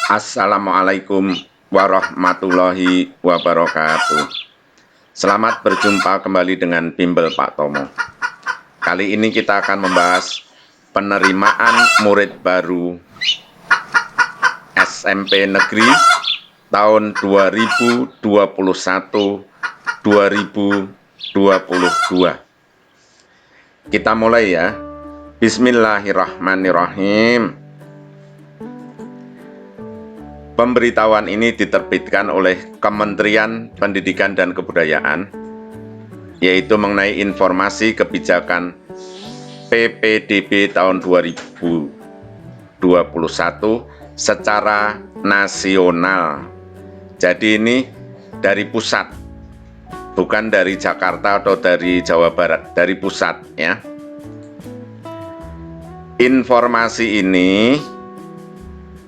Assalamualaikum warahmatullahi wabarakatuh. Selamat berjumpa kembali dengan Bimbel Pak Tomo. Kali ini kita akan membahas penerimaan murid baru SMP Negeri tahun 2021-2022. Kita mulai ya. Bismillahirrahmanirrahim. Pemberitahuan ini diterbitkan oleh Kementerian Pendidikan dan Kebudayaan, yaitu mengenai informasi kebijakan PPDB tahun 2021 secara nasional. Jadi ini dari pusat, bukan dari Jakarta atau dari Jawa Barat, dari pusat ya. Informasi ini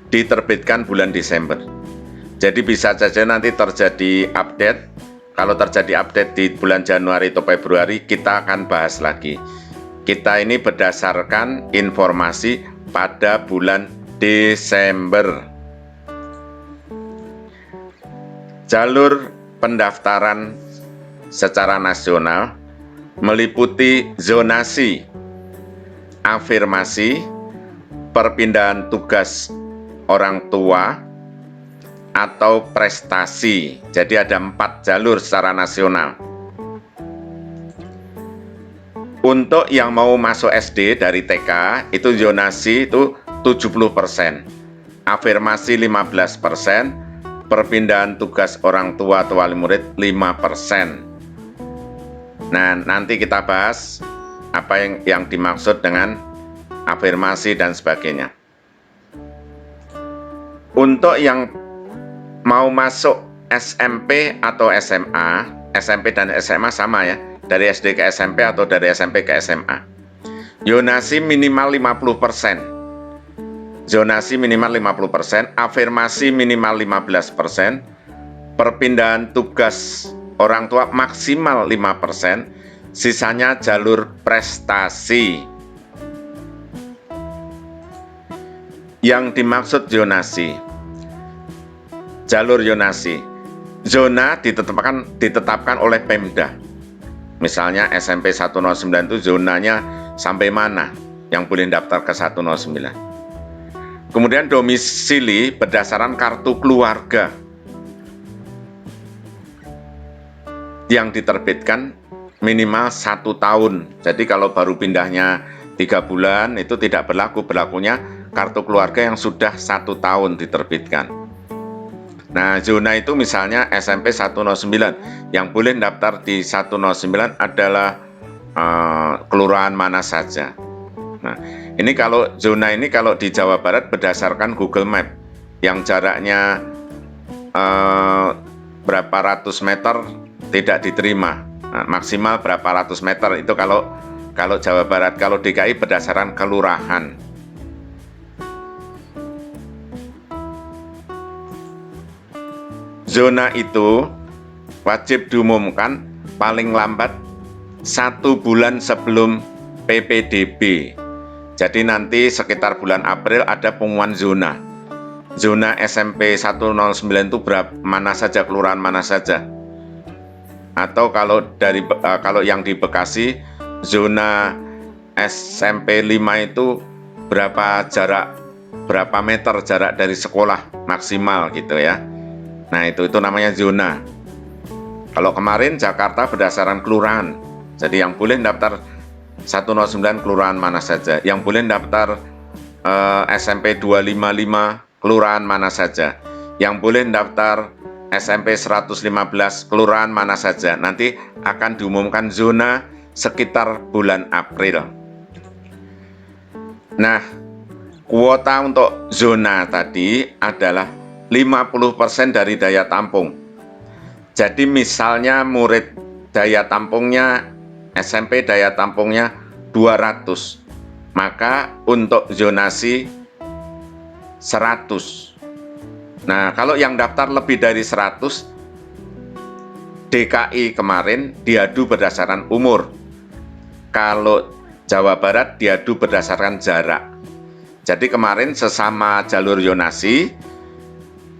diterbitkan bulan Desember. Jadi bisa saja nanti terjadi update. Kalau terjadi update di bulan Januari atau Februari, kita akan bahas lagi. Kita ini berdasarkan informasi pada bulan Desember. Jalur pendaftaran secara nasional meliputi zonasi, afirmasi, perpindahan tugas orang tua, atau prestasi. Jadi ada 4 jalur secara nasional. Untuk yang mau masuk SD dari TK, itu zonasi itu 70%, afirmasi 15%, perpindahan tugas orang tua atau wali murid 5%. Nah, nanti kita bahas apa yang dimaksud dengan afirmasi dan sebagainya. Untuk yang mau masuk SMP atau SMA, SMP dan SMA sama ya, dari SD ke SMP atau dari SMP ke SMA. Zonasi minimal 50%. Zonasi minimal 50%, afirmasi minimal 15%, perpindahan tugas orang tua maksimal 5%, sisanya jalur prestasi. Yang dimaksud zonasi, jalur zonasi, zona ditetapkan oleh Pemda. Misalnya SMP 109 itu zonanya sampai mana yang boleh daftar ke 109. Kemudian domisili berdasarkan kartu keluarga yang diterbitkan minimal 1 tahun. Jadi kalau baru pindahnya 3 bulan itu tidak berlaku, berlakunya kartu keluarga yang sudah 1 tahun diterbitkan. Nah, zona itu misalnya SMP 109, yang boleh daftar di 109 adalah kelurahan mana saja. Nah, ini kalau zona ini kalau di Jawa Barat berdasarkan Google Map, yang jaraknya berapa ratus meter tidak diterima. Nah, maksimal berapa ratus meter itu kalau Jawa Barat. Kalau DKI berdasarkan kelurahan. Zona itu wajib diumumkan paling lambat 1 bulan sebelum PPDB. Jadi nanti sekitar bulan April ada pengumuman zona. Zona SMP 109 itu mana saja, kelurahan mana saja. Atau kalau yang di Bekasi, zona SMP 5 itu berapa meter jarak dari sekolah maksimal gitu ya. Nah, itu namanya zona. Kalau kemarin Jakarta berdasarkan kelurahan. Jadi yang boleh daftar 109 kelurahan mana saja. Yang boleh daftar SMP 255 kelurahan mana saja. Yang boleh daftar SMP 115 kelurahan mana saja. Nanti akan diumumkan zona sekitar bulan April. Nah, kuota untuk zona tadi adalah 50% dari daya tampung. Jadi misalnya murid daya tampungnya SMP daya tampungnya 200, maka untuk zonasi 100. Nah, kalau yang daftar lebih dari 100, DKI kemarin diadu berdasarkan umur. Kalau Jawa Barat diadu berdasarkan jarak. Jadi kemarin sesama jalur zonasi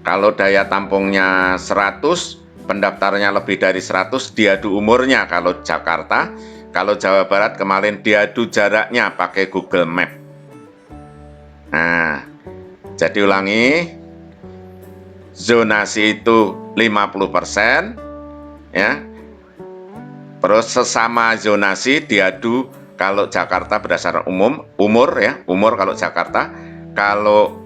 Kalau daya tampungnya 100, pendaftarnya lebih dari 100, diadu umurnya kalau Jakarta. Kalau Jawa Barat kemarin diadu jaraknya pakai Google Map. Nah, jadi ulangi, zonasi itu 50%, ya. Terus sesama zonasi diadu kalau Jakarta berdasarkan umur ya, umur kalau Jakarta, kalau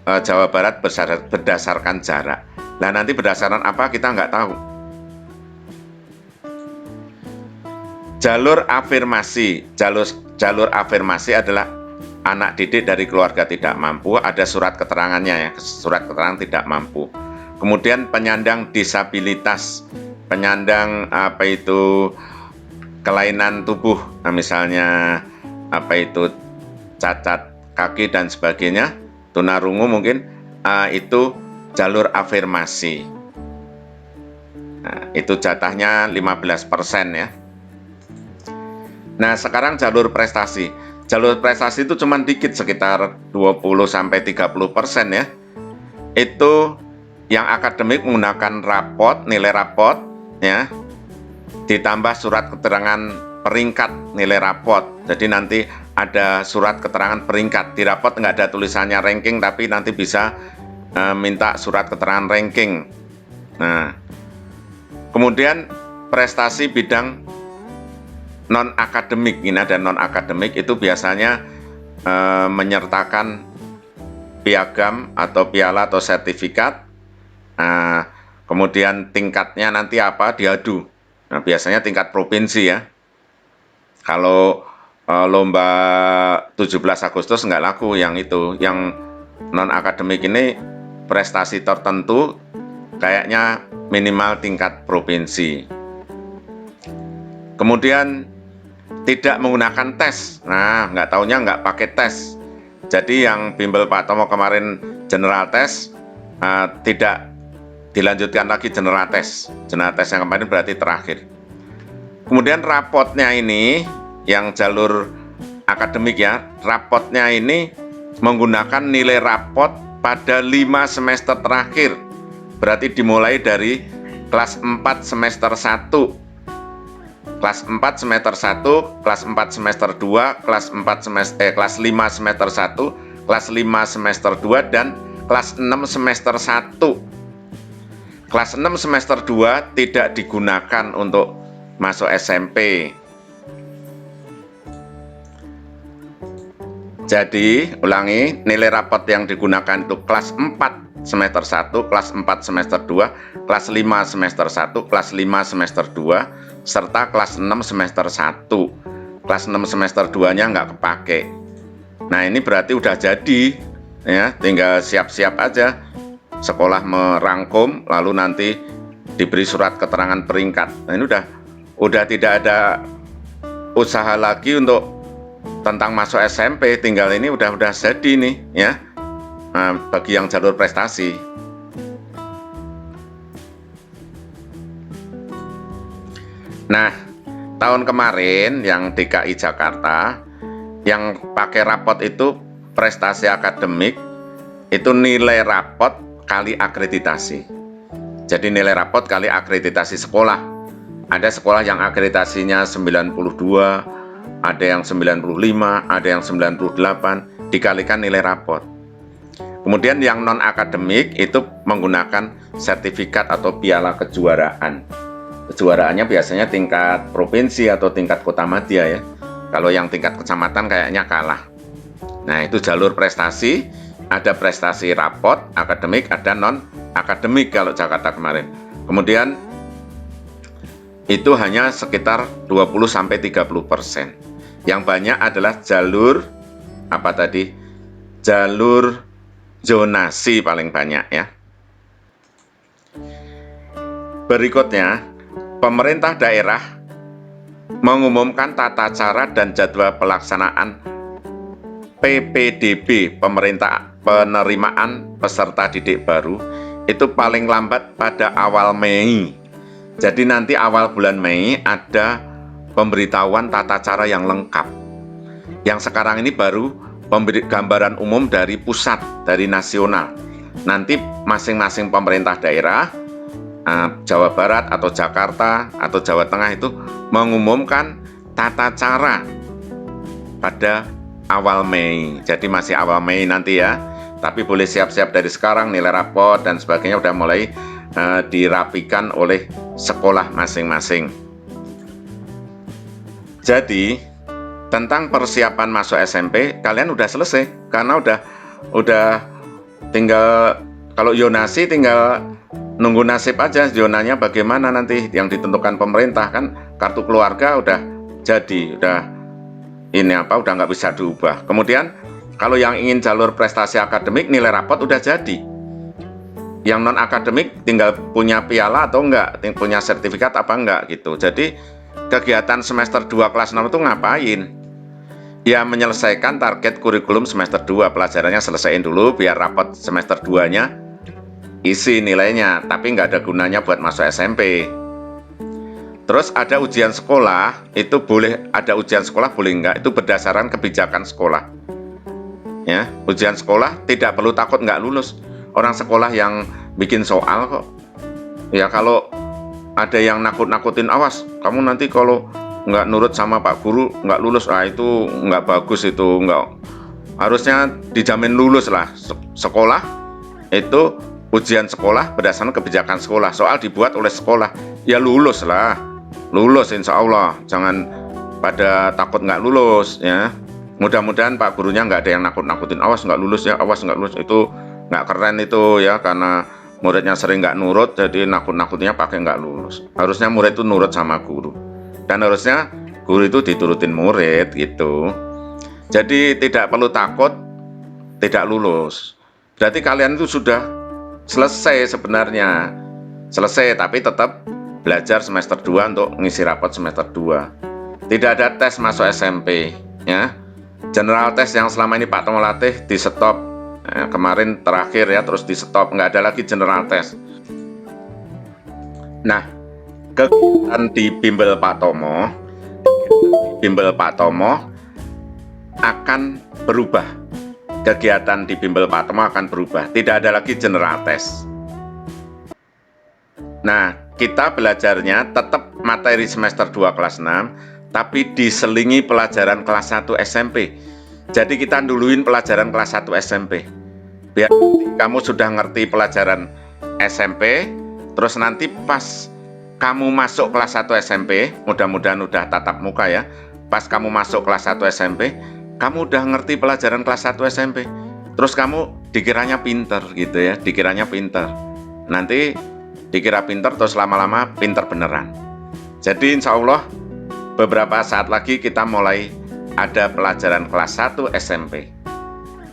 Jawa Barat berdasarkan jarak. Nah, nanti berdasarkan apa kita nggak tahu. Jalur afirmasi. Jalur afirmasi adalah anak didik dari keluarga tidak mampu, ada surat keterangannya ya, surat keterangan tidak mampu. Kemudian penyandang disabilitas, penyandang kelainan tubuh, nah, misalnya cacat kaki dan sebagainya, tunarungu mungkin, itu jalur afirmasi. Nah, itu jatahnya 15% ya. Nah, sekarang jalur prestasi. Jalur prestasi itu cuma dikit, sekitar 20-30% ya. Itu yang akademik menggunakan rapot, nilai rapot ya, ditambah surat keterangan peringkat nilai rapot. Jadi nanti ada surat keterangan peringkat. Di rapot nggak ada tulisannya ranking, tapi nanti bisa minta surat keterangan ranking. Nah, kemudian prestasi bidang non-akademik. Ini ada non-akademik, itu biasanya menyertakan piagam atau piala atau sertifikat. Kemudian tingkatnya nanti apa, diadu. Nah, biasanya tingkat provinsi ya. Kalau lomba 17 Agustus nggak laku yang itu. Yang non-akademik ini prestasi tertentu kayaknya minimal tingkat provinsi. Kemudian tidak menggunakan tes. Nah, nggak taunya nggak pakai tes. Jadi yang bimbel Pak Tomo kemarin general tes, tidak dilanjutkan lagi general tes. General tes yang kemarin berarti terakhir. Kemudian rapotnya ini, yang jalur akademik ya, rapotnya ini menggunakan nilai rapot pada 5 semester terakhir. Berarti dimulai dari kelas 4 semester 1. Kelas 4 semester 1, kelas 4 semester 2, kelas 5 semester 1, kelas 5 semester 2, dan kelas 6 semester 1. Kelas 6 semester 2 tidak digunakan untuk masuk SMP. Jadi, ulangi, nilai rapot yang digunakan itu kelas 4 semester 1, kelas 4 semester 2, kelas 5 semester 1, kelas 5 semester 2, serta kelas 6 semester 1. Kelas 6 semester 2-nya nggak kepake. Nah, ini berarti udah jadi, ya, tinggal siap-siap aja. Sekolah merangkum, lalu nanti diberi surat keterangan peringkat. Nah, ini udah tidak ada usaha lagi untuk tentang masuk SMP, tinggal ini udah jadi nih ya, bagi yang jalur prestasi. Nah, tahun kemarin yang DKI Jakarta yang pakai rapot itu prestasi akademik itu nilai rapot kali akreditasi. Jadi nilai rapot kali akreditasi sekolah. Ada sekolah yang akreditasinya 92, ada yang 95, ada yang 98, dikalikan nilai rapot. Kemudian yang non-akademik itu menggunakan sertifikat atau piala kejuaraan. Kejuaraannya biasanya tingkat provinsi atau tingkat kota madya ya. Kalau yang tingkat kecamatan kayaknya kalah. Nah, itu jalur prestasi, ada prestasi rapot, akademik, ada non-akademik kalau Jakarta kemarin. Kemudian itu hanya sekitar 20-30%. Yang banyak adalah jalur jalur zonasi paling banyak ya. Berikutnya, pemerintah daerah mengumumkan tata cara dan jadwal pelaksanaan PPDB, penerimaan peserta didik baru, itu paling lambat pada awal Mei. Jadi nanti awal bulan Mei ada pemberitahuan tata cara yang lengkap. Yang sekarang ini baru gambaran umum dari pusat, dari nasional. nanti masing-masing pemerintah daerah, Jawa Barat atau Jakarta atau Jawa Tengah itu mengumumkan tata cara pada awal Mei. Jadi masih awal Mei nanti ya. Tapi boleh siap-siap dari sekarang, nilai rapot dan sebagainya udah mulai dirapikan oleh sekolah masing-masing. Jadi tentang persiapan masuk SMP kalian udah selesai karena udah tinggal, kalau zonasi tinggal nunggu nasib aja, zonanya bagaimana nanti yang ditentukan pemerintah. Kan kartu keluarga udah jadi, udah nggak bisa diubah. Kemudian kalau yang ingin jalur prestasi akademik, nilai rapot udah jadi. Yang non akademik tinggal punya piala atau enggak, punya sertifikat apa enggak gitu. Jadi kegiatan semester 2 kelas 6 itu ngapain? Ya menyelesaikan target kurikulum semester 2, pelajarannya selesaiin dulu biar rapot semester 2-nya isi nilainya, tapi nggak ada gunanya buat masuk SMP. Terus ada ujian sekolah, itu boleh ada ujian sekolah boleh nggak, itu berdasarkan kebijakan sekolah. Ya, ujian sekolah tidak perlu takut nggak lulus. Orang sekolah yang bikin soal kok. Ya kalau ada yang nakut-nakutin, awas kamu nanti kalau nggak nurut sama Pak Guru nggak lulus, itu nggak bagus, itu nggak, harusnya dijamin lulus lah. Sekolah itu ujian sekolah berdasarkan kebijakan sekolah, soal dibuat oleh sekolah, ya lulus lah, lulus insya Allah, jangan pada takut nggak lulus ya. Mudah-mudahan Pak Gurunya nggak ada yang nakut-nakutin, awas nggak lulus ya, awas nggak lulus, itu nggak keren itu ya, karena muridnya sering nggak nurut, jadi nakut-nakutnya pakai nggak lulus. Harusnya murid itu nurut sama guru, dan harusnya guru itu diturutin murid gitu. Jadi tidak perlu takut tidak lulus. Berarti kalian itu sudah selesai sebenarnya. Selesai, tapi tetap belajar semester 2 untuk ngisi rapot semester 2. Tidak ada tes masuk SMP ya. General test yang selama ini Pak Tomo latih di stop. Kemarin terakhir ya, terus di stop, nggak ada lagi general test. Nah, kegiatan di bimbel Pak Tomo akan berubah. Kegiatan di bimbel Pak Tomo akan berubah. Tidak ada lagi general test. Nah, kita belajarnya tetap materi semester 2 kelas 6, tapi diselingi pelajaran kelas 1 SMP. Jadi kita duluin pelajaran kelas 1 SMP. Biar kamu sudah ngerti pelajaran SMP, terus nanti pas kamu masuk kelas 1 SMP, mudah-mudahan udah tatap muka ya, pas kamu masuk kelas 1 SMP, kamu udah ngerti pelajaran kelas 1 SMP, terus kamu dikiranya pinter gitu ya, dikiranya pinter. Nanti dikira pinter, terus lama-lama pinter beneran. Jadi insya Allah beberapa saat lagi kita mulai ada pelajaran kelas 1 SMP.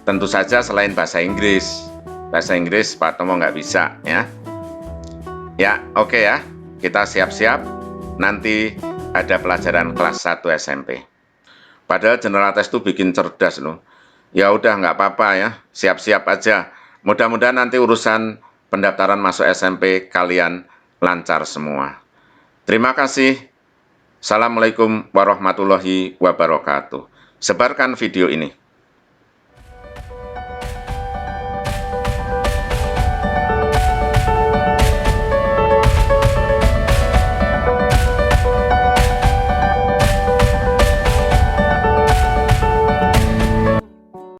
Tentu saja selain bahasa Inggris. Bahasa Inggris Pak Tomo nggak bisa ya. Ya, oke ya. Kita siap-siap. Nanti ada pelajaran kelas 1 SMP. Padahal general test itu bikin cerdas loh. Ya udah nggak apa-apa ya. Siap-siap aja. Mudah-mudahan nanti urusan pendaftaran masuk SMP kalian lancar semua. Terima kasih. Assalamualaikum warahmatullahi wabarakatuh. Sebarkan video ini.